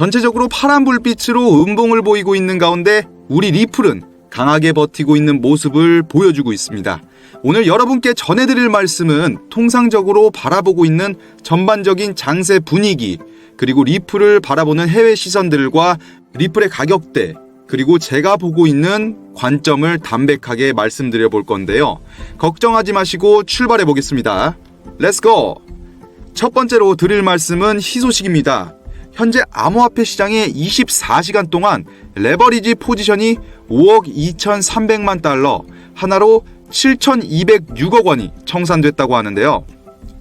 전체적으로 파란 불빛으로 음봉을 보이고 있는 가운데 우리 리플은 강하게 버티고 있는 모습을 보여주고 있습니다. 오늘 여러분께 전해드릴 말씀은 통상적으로 바라보고 있는 전반적인 장세 분위기, 그리고 리플을 바라보는 해외 시선들과 리플의 가격대, 그리고 제가 보고 있는 관점을 담백하게 말씀드려 볼 건데요. 걱정하지 마시고 출발해 보겠습니다. 렛츠고! 첫 번째로 드릴 말씀은 희소식입니다. 현재 암호화폐 시장에 24시간 동안 레버리지 포지션이 5억 2,300만 달러, 하나로 7,206억 원이 청산됐다고 하는데요.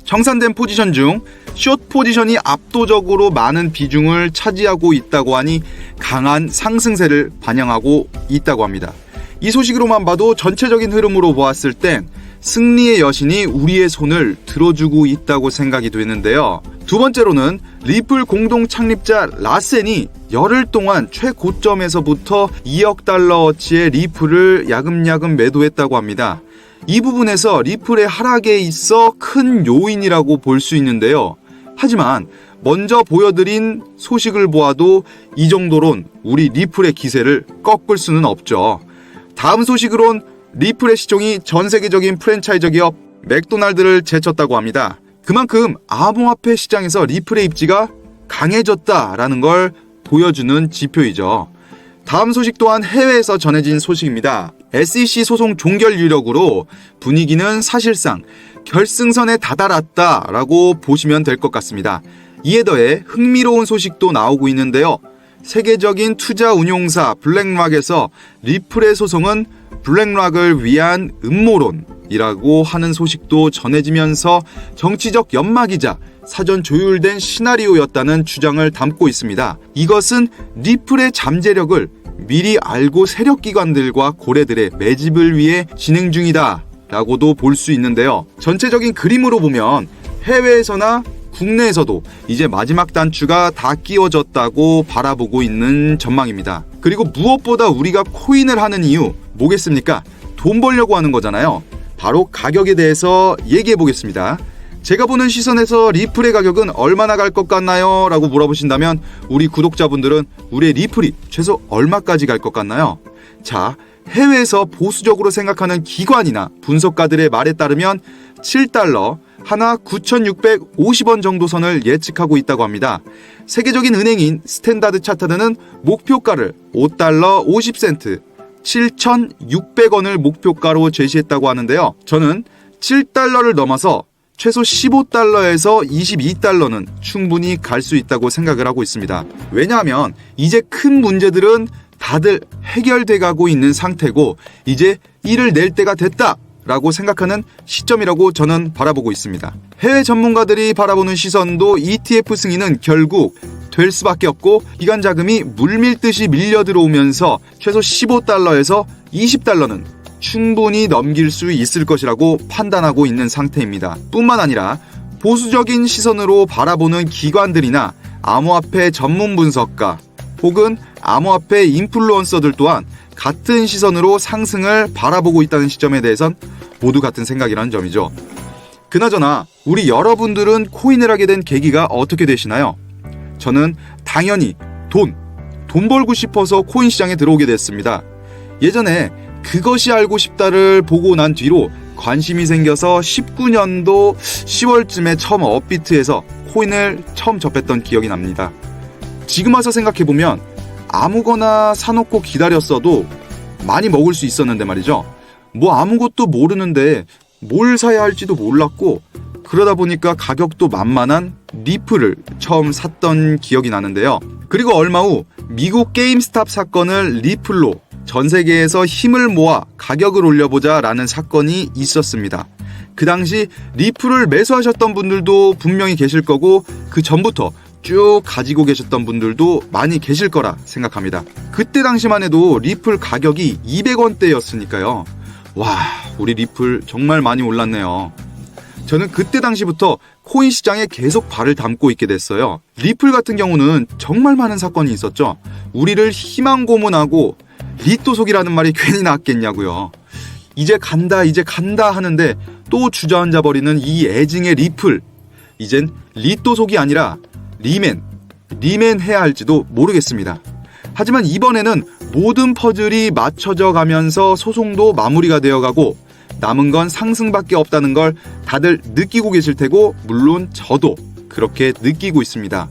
청산된 포지션 중 숏 포지션이 압도적으로 많은 비중을 차지하고 있다고 하니 강한 상승세를 반영하고 있다고 합니다. 이 소식으로만 봐도 전체적인 흐름으로 보았을 땐 승리의 여신이 우리의 손을 들어주고 있다고 생각이 되는데요. 두 번째로는 리플 공동 창립자 라센이 열흘 동안 최고점에서부터 2억 달러어치의 리플을 야금야금 매도했다고 합니다. 이 부분에서 리플의 하락에 있어 큰 요인이라고 볼 수 있는데요. 하지만 먼저 보여드린 소식을 보아도 이 정도론 우리 리플의 기세를 꺾을 수는 없죠. 다음 소식으론 리플의 시총이 전 세계적인 프랜차이즈 기업 맥도날드를 제쳤다고 합니다. 그만큼 암호화폐 시장에서 리플의 입지가 강해졌다라는 걸 보여주는 지표이죠. 다음 소식 또한 해외에서 전해진 소식입니다. SEC 소송 종결 유력으로 분위기는 사실상 결승선에 다다랐다라고 보시면 될 것 같습니다. 이에 더해 흥미로운 소식도 나오고 있는데요. 세계적인 투자 운용사 블랙락에서 리플의 소송은 블랙락을 위한 음모론이라고 하는 소식도 전해지면서 정치적 연막이자 사전 조율된 시나리오였다는 주장을 담고 있습니다. 이것은 리플의 잠재력을 미리 알고 세력기관들과 고래들의 매집을 위해 진행 중이다 라고도 볼 수 있는데요. 전체적인 그림으로 보면 해외에서나 국내에서도 이제 마지막 단추가 다 끼워졌다고 바라보고 있는 전망입니다. 그리고 무엇보다 우리가 코인을 하는 이유 뭐겠습니까? 돈 벌려고 하는 거잖아요. 바로 가격에 대해서 얘기해 보겠습니다. 제가 보는 시선에서 리플의 가격은 얼마나 갈 것 같나요? 라고 물어보신다면 우리 구독자분들은 우리의 리플이 최소 얼마까지 갈 것 같나요? 자, 해외에서 보수적으로 생각하는 기관이나 분석가들의 말에 따르면 7달러, 하나 9,650원 정도 선을 예측하고 있다고 합니다. 세계적인 은행인 스탠다드 차타드는 목표가를 5달러 50센트, 7,600원을 목표가로 제시했다고 하는데요. 저는 7달러를 넘어서 최소 15달러에서 22달러는 충분히 갈 수 있다고 생각을 하고 있습니다. 왜냐하면 이제 큰 문제들은 다들 해결돼 가고 있는 상태고 이제 이를 낼 때가 됐다 라고 생각하는 시점이라고 저는 바라보고 있습니다. 해외 전문가들이 바라보는 시선도 ETF 승인은 결국 될 수밖에 없고 기관 자금이 물밀듯이 밀려 들어오면서 최소 15달러에서 20달러는 충분히 넘길 수 있을 것이라고 판단하고 있는 상태입니다. 뿐만 아니라 보수적인 시선으로 바라보는 기관들이나 암호화폐 전문 분석가 혹은 암호화폐 인플루언서들 또한 같은 시선으로 상승을 바라보고 있다는 시점에 대해선 모두 같은 생각이라는 점이죠. 그나저나 우리 여러분들은 코인을 하게 된 계기가 어떻게 되시나요? 저는 당연히 돈 벌고 싶어서 코인 시장에 들어오게 됐습니다. 예전에 그것이 알고 싶다를 보고 난 뒤로 관심이 생겨서 19년도 10월쯤에 처음 업비트에서 코인을 처음 접했던 기억이 납니다. 지금 와서 생각해보면 아무거나 사놓고 기다렸어도 많이 먹을 수 있었는데 말이죠. 뭐 아무것도 모르는데 뭘 사야 할지도 몰랐고 그러다 보니까 가격도 만만한 리플을 처음 샀던 기억이 나는데요. 그리고 얼마 후 미국 게임스탑 사건을 리플로 전 세계에서 힘을 모아 가격을 올려보자 라는 사건이 있었습니다. 그 당시 리플을 매수하셨던 분들도 분명히 계실 거고 그 전부터 쭉 가지고 계셨던 분들도 많이 계실 거라 생각합니다. 그때 당시만 해도 리플 가격이 200원대였으니까요. 와, 우리 리플 정말 많이 올랐네요. 저는 그때 당시부터 코인 시장에 계속 발을 담고 있게 됐어요. 리플 같은 경우는 정말 많은 사건이 있었죠. 우리를 희망 고문하고 리또속이라는 말이 괜히 나왔겠냐고요. 이제 간다 하는데 또 주저앉아 버리는 이 애증의 리플. 이젠 리또속이 아니라 리맨, 리맨해야 할지도 모르겠습니다. 하지만 이번에는 모든 퍼즐이 맞춰져 가면서 소송도 마무리가 되어가고 남은 건 상승밖에 없다는 걸 다들 느끼고 계실 테고, 물론 저도 그렇게 느끼고 있습니다.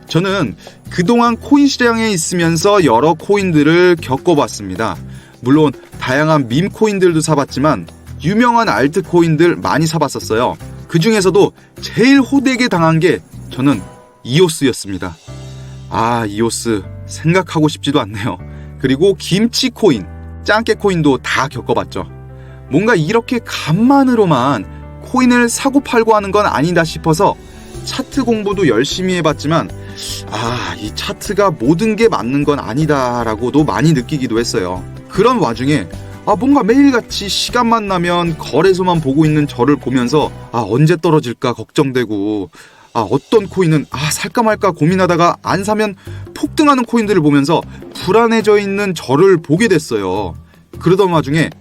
저는 그동안 코인 시장에 있으면서 여러 코인들을 겪어봤습니다. 물론 다양한 밈 코인들도 사봤지만 유명한 알트 코인들 많이 사봤었어요. 그 중에서도 제일 호되게 당한 게 저는 이오스였습니다. 이오스 생각하고 싶지도 않네요. 그리고 김치 코인, 짱깨 코인도 다 겪어봤죠. 뭔가 이렇게 간만으로만 코인을 사고 팔고 하는 건 아니다 싶어서 차트 공부도 열심히 해봤지만 이 차트가 모든 게 맞는 건 아니다라고도 많이 느끼기도 했어요. 그런 와중에 뭔가 매일같이 시간만 나면 거래소만 보고 있는 저를 보면서 언제 떨어질까 걱정되고, 어떤 코인은 살까 말까 고민하다가 안 사면 폭등하는 코인들을 보면서 불안해져 있는 저를 보게 됐어요. 그러던 와중에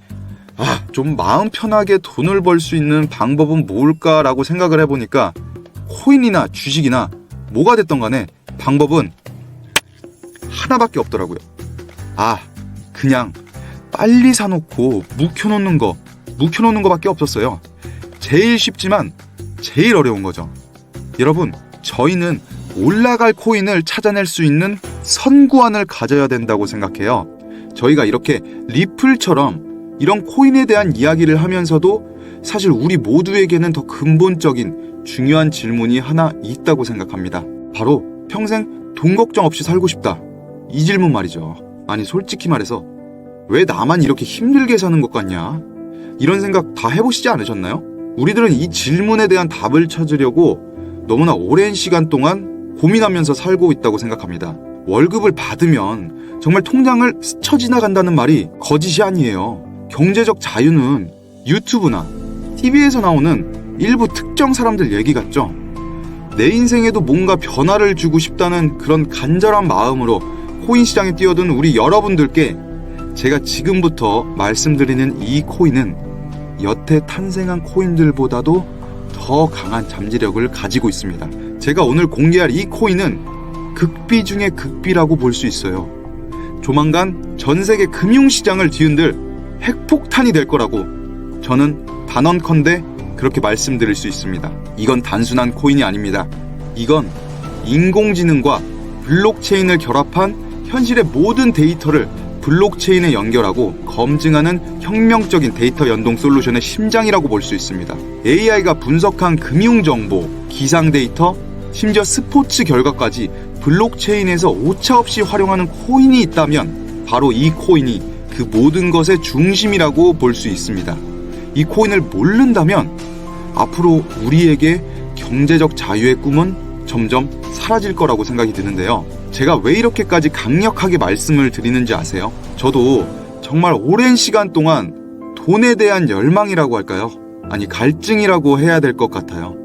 좀 마음 편하게 돈을 벌 수 있는 방법은 뭘까라고 생각을 해보니까 코인이나 주식이나 뭐가 됐던 간에 방법은 하나밖에 없더라고요. 그냥 빨리 사놓고 묵혀놓는 거밖에 없었어요. 제일 쉽지만 제일 어려운 거죠. 여러분, 저희는 올라갈 코인을 찾아낼 수 있는 선구안을 가져야 된다고 생각해요. 저희가 이렇게 리플처럼 이런 코인에 대한 이야기를 하면서도 사실 우리 모두에게는 더 근본적인 중요한 질문이 하나 있다고 생각합니다. 바로 평생 돈 걱정 없이 살고 싶다. 이 질문 말이죠. 솔직히 말해서 왜 나만 이렇게 힘들게 사는 것 같냐? 이런 생각 다 해보시지 않으셨나요? 우리들은 이 질문에 대한 답을 찾으려고 너무나 오랜 시간 동안 고민하면서 살고 있다고 생각합니다. 월급을 받으면 정말 통장을 스쳐 지나간다는 말이 거짓이 아니에요. 경제적 자유는 유튜브나 TV에서 나오는 일부 특정 사람들 얘기 같죠? 내 인생에도 뭔가 변화를 주고 싶다는 그런 간절한 마음으로 코인 시장에 뛰어든 우리 여러분들께 제가 지금부터 말씀드리는 이 코인은 여태 탄생한 코인들보다도 더 강한 잠재력을 가지고 있습니다. 제가 오늘 공개할 이 코인은 극비 중의 극비라고 볼 수 있어요. 조만간 전 세계 금융시장을 뒤흔들 핵폭탄이 될 거라고 저는 단언컨대 그렇게 말씀드릴 수 있습니다. 이건 단순한 코인이 아닙니다. 이건 인공지능과 블록체인을 결합한 현실의 모든 데이터를 블록체인에 연결하고 검증하는 혁명적인 데이터 연동 솔루션의 심장이라고 볼 수 있습니다. AI가 분석한 금융정보, 기상 데이터, 심지어 스포츠 결과까지 블록체인에서 오차없이 활용하는 코인이 있다면 바로 이 코인이 그 모든 것의 중심이라고 볼 수 있습니다. 이 코인을 모른다면 앞으로 우리에게 경제적 자유의 꿈은 점점 사라질 거라고 생각이 드는데요. 제가 왜 이렇게까지 강력하게 말씀을 드리는지 아세요? 저도 정말 오랜 시간 동안 돈에 대한 열망이라고 할까요? 갈증이라고 해야 될 것 같아요.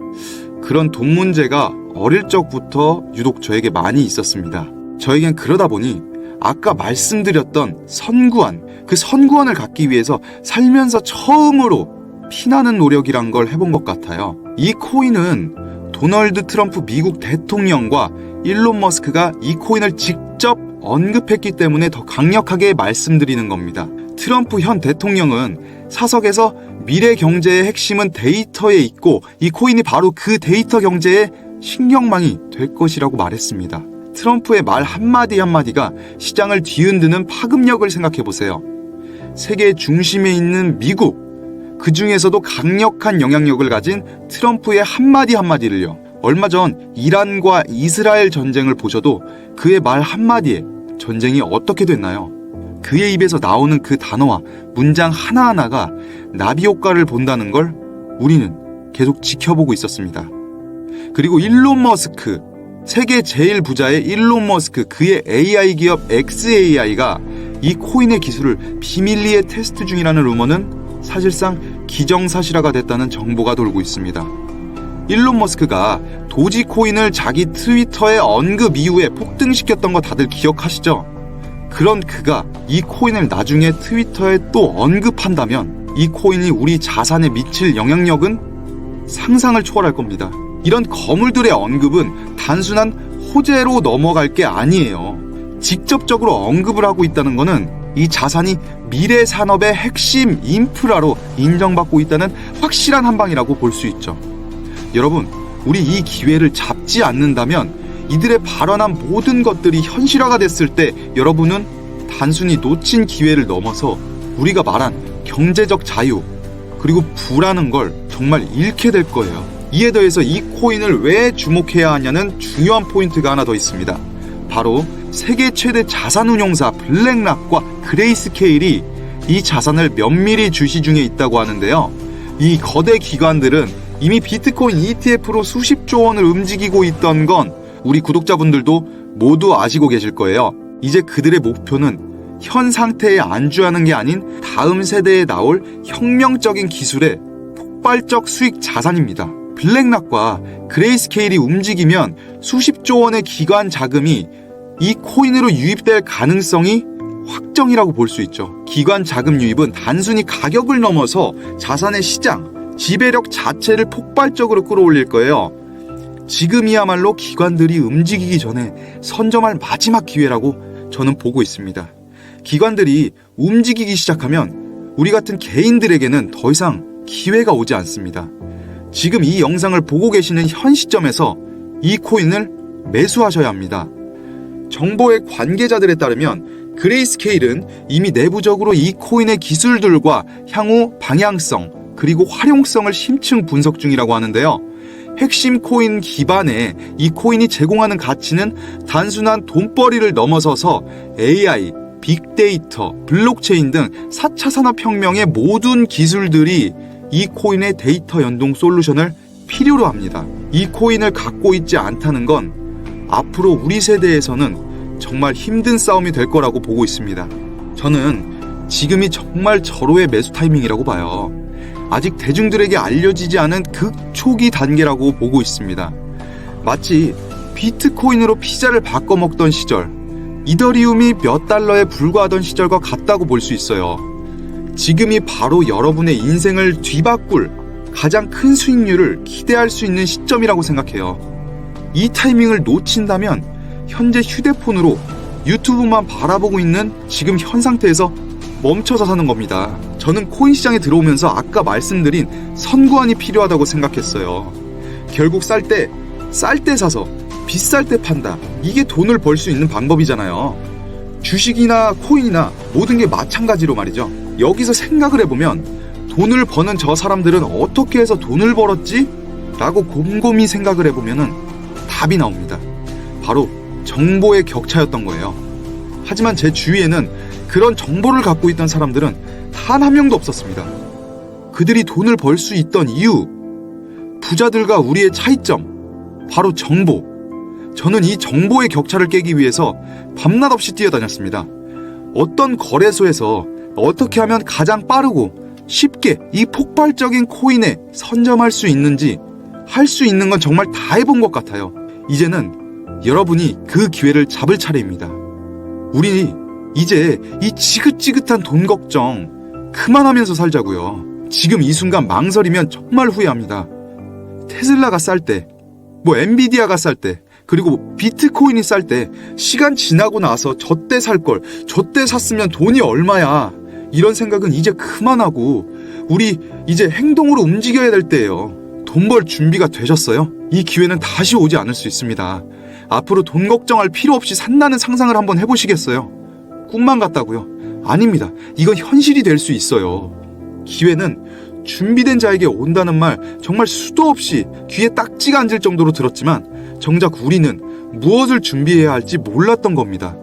그런 돈 문제가 어릴 적부터 유독 저에게 많이 있었습니다. 저에겐 그러다 보니 아까 말씀드렸던 선구안, 그 선구안을 갖기 위해서 살면서 처음으로 피나는 노력이란 걸 해본 것 같아요. 이 코인은 도널드 트럼프 미국 대통령과 일론 머스크가 이 코인을 직접 언급했기 때문에 더 강력하게 말씀드리는 겁니다. 트럼프 현 대통령은 사석에서 미래 경제의 핵심은 데이터에 있고 이 코인이 바로 그 데이터 경제의 신경망이 될 것이라고 말했습니다. 트럼프의 말 한마디 한마디가 시장을 뒤흔드는 파급력을 생각해보세요. 세계 중심에 있는 미국, 그 중에서도 강력한 영향력을 가진 트럼프의 한마디 한마디를요. 얼마 전 이란과 이스라엘 전쟁을 보셔도 그의 말 한마디에 전쟁이 어떻게 됐나요? 그의 입에서 나오는 그 단어와 문장 하나하나가 나비 효과를 본다는 걸 우리는 계속 지켜보고 있었습니다. 그리고 일론 머스크, 세계 제일 부자의 일론 머스크, 그의 AI 기업 xAI가 이 코인의 기술을 비밀리에 테스트 중이라는 루머는 사실상 기정사실화가 됐다는 정보가 돌고 있습니다. 일론 머스크가 도지코인을 자기 트위터에 언급 이후에 폭등시켰던 거 다들 기억하시죠? 그런 그가 이 코인을 나중에 트위터에 또 언급한다면 이 코인이 우리 자산에 미칠 영향력은 상상을 초월할 겁니다. 이런 거물들의 언급은 단순한 호재로 넘어갈 게 아니에요. 직접적으로 언급을 하고 있다는 것은 이 자산이 미래 산업의 핵심 인프라로 인정받고 있다는 확실한 한방이라고 볼 수 있죠. 여러분, 우리 이 기회를 잡지 않는다면 이들의 발언한 모든 것들이 현실화가 됐을 때 여러분은 단순히 놓친 기회를 넘어서 우리가 말한 경제적 자유 그리고 부라는 걸 정말 잃게 될 거예요. 이에 더해서 이 코인을 왜 주목해야 하냐는 중요한 포인트가 하나 더 있습니다. 바로 세계 최대 자산운용사 블랙락과 그레이스케일이 이 자산을 면밀히 주시 중에 있다고 하는데요. 이 거대 기관들은 이미 비트코인 ETF로 수십조 원을 움직이고 있던 건 우리 구독자분들도 모두 아시고 계실 거예요. 이제 그들의 목표는 현 상태에 안주하는 게 아닌 다음 세대에 나올 혁명적인 기술의 폭발적 수익 자산입니다. 블랙락과 그레이스케일이 움직이면 수십조 원의 기관 자금이 이 코인으로 유입될 가능성이 확정이라고 볼 수 있죠. 기관 자금 유입은 단순히 가격을 넘어서 자산의 시장, 지배력 자체를 폭발적으로 끌어올릴 거예요. 지금이야말로 기관들이 움직이기 전에 선점할 마지막 기회라고 저는 보고 있습니다. 기관들이 움직이기 시작하면 우리 같은 개인들에게는 더 이상 기회가 오지 않습니다. 지금 이 영상을 보고 계시는 현 시점에서 이 코인을 매수하셔야 합니다. 정보의 관계자들에 따르면 그레이스케일은 이미 내부적으로 이 코인의 기술들과 향후 방향성 그리고 활용성을 심층 분석 중이라고 하는데요. 핵심 코인 기반에 이 코인이 제공하는 가치는 단순한 돈벌이를 넘어서서 AI, 빅데이터, 블록체인 등 4차 산업혁명의 모든 기술들이 이 코인의 데이터 연동 솔루션을 필요로 합니다. 이 코인을 갖고 있지 않다는 건 앞으로 우리 세대에서는 정말 힘든 싸움이 될 거라고 보고 있습니다. 저는 지금이 정말 절호의 매수 타이밍이라고 봐요. 아직 대중들에게 알려지지 않은 극초기 단계라고 보고 있습니다. 마치 비트코인으로 피자를 바꿔 먹던 시절, 이더리움이 몇 달러에 불과하던 시절과 같다고 볼 수 있어요. 지금이 바로 여러분의 인생을 뒤바꿀 가장 큰 수익률을 기대할 수 있는 시점이라고 생각해요. 이 타이밍을 놓친다면 현재 휴대폰으로 유튜브만 바라보고 있는 지금 현 상태에서 멈춰서 사는 겁니다. 저는 코인 시장에 들어오면서 아까 말씀드린 선구안이 필요하다고 생각했어요. 결국 쌀 때 사서 비쌀 때 판다. 이게 돈을 벌 수 있는 방법이잖아요. 주식이나 코인이나 모든 게 마찬가지로 말이죠. 여기서 생각을 해보면 돈을 버는 저 사람들은 어떻게 해서 돈을 벌었지? 라고 곰곰이 생각을 해보면 답이 나옵니다. 바로 정보의 격차였던 거예요. 하지만 제 주위에는 그런 정보를 갖고 있던 사람들은 단 한 명도 없었습니다. 그들이 돈을 벌 수 있던 이유, 부자들과 우리의 차이점, 바로 정보. 저는 이 정보의 격차를 깨기 위해서 밤낮 없이 뛰어다녔습니다. 어떤 거래소에서 어떻게 하면 가장 빠르고 쉽게 이 폭발적인 코인에 선점할 수 있는지 할 수 있는 건 정말 다 해본 것 같아요. 이제는 여러분이 그 기회를 잡을 차례입니다. 우리 이제 이 지긋지긋한 돈 걱정 그만하면서 살자고요. 지금 이 순간 망설이면 정말 후회합니다. 테슬라가 쌀 때, 엔비디아가 쌀 때, 그리고 비트코인이 쌀 때 시간 지나고 나서 저때 살 걸, 저때 샀으면 돈이 얼마야. 이런 생각은 이제 그만하고 우리 이제 행동으로 움직여야 될 때예요. 돈 벌 준비가 되셨어요? 이 기회는 다시 오지 않을 수 있습니다. 앞으로 돈 걱정할 필요 없이 산다는 상상을 한번 해보시겠어요? 꿈만 같다고요? 아닙니다. 이건 현실이 될 수 있어요. 기회는 준비된 자에게 온다는 말 정말 수도 없이 귀에 딱지가 앉을 정도로 들었지만 정작 우리는 무엇을 준비해야 할지 몰랐던 겁니다.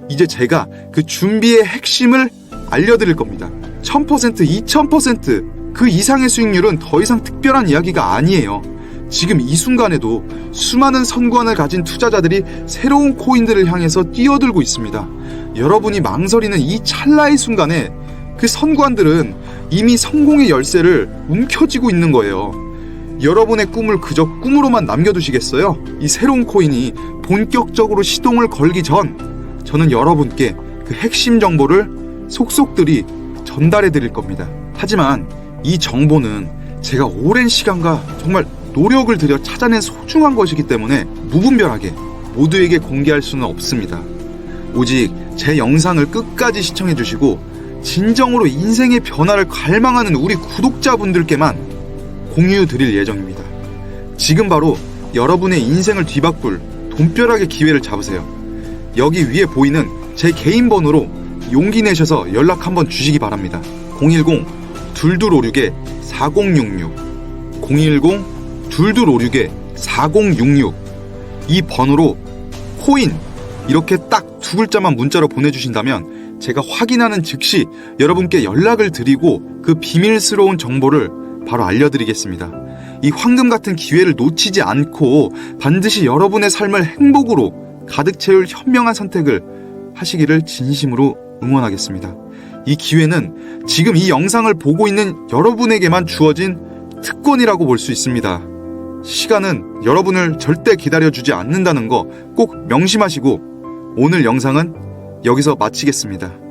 이제 제가 그 준비의 핵심을 알려드릴 겁니다. 1000%, 2000%, 그 이상의 수익률은 더 이상 특별한 이야기가 아니에요. 지금 이 순간에도 수많은 선구안을 가진 투자자들이 새로운 코인들을 향해서 뛰어들고 있습니다. 여러분이 망설이는 이 찰나의 순간에 그 선구안들은 이미 성공의 열쇠를 움켜쥐고 있는 거예요. 여러분의 꿈을 그저 꿈으로만 남겨두시겠어요? 이 새로운 코인이 본격적으로 시동을 걸기 전 저는 여러분께 그 핵심 정보를 속속들이 전달해 드릴 겁니다. 하지만 이 정보는 제가 오랜 시간과 정말 노력을 들여 찾아낸 소중한 것이기 때문에 무분별하게 모두에게 공개할 수는 없습니다. 오직 제 영상을 끝까지 시청해주시고 진정으로 인생의 변화를 갈망하는 우리 구독자분들께만 공유드릴 예정입니다. 지금 바로 여러분의 인생을 뒤바꿀 돈벼락의 기회를 잡으세요. 여기 위에 보이는 제 개인 번호로 용기 내셔서 연락 한번 주시기 바랍니다. 010-2256-4066 010-2256-4066 이 번호로 코인 이렇게 딱 두 글자만 문자로 보내주신다면 제가 확인하는 즉시 여러분께 연락을 드리고 그 비밀스러운 정보를 바로 알려드리겠습니다. 이 황금 같은 기회를 놓치지 않고 반드시 여러분의 삶을 행복으로 가득 채울 현명한 선택을 하시기를 진심으로 응원하겠습니다. 이 기회는 지금 이 영상을 보고 있는 여러분에게만 주어진 특권이라고 볼 수 있습니다. 시간은 여러분을 절대 기다려주지 않는다는 거 꼭 명심하시고 오늘 영상은 여기서 마치겠습니다.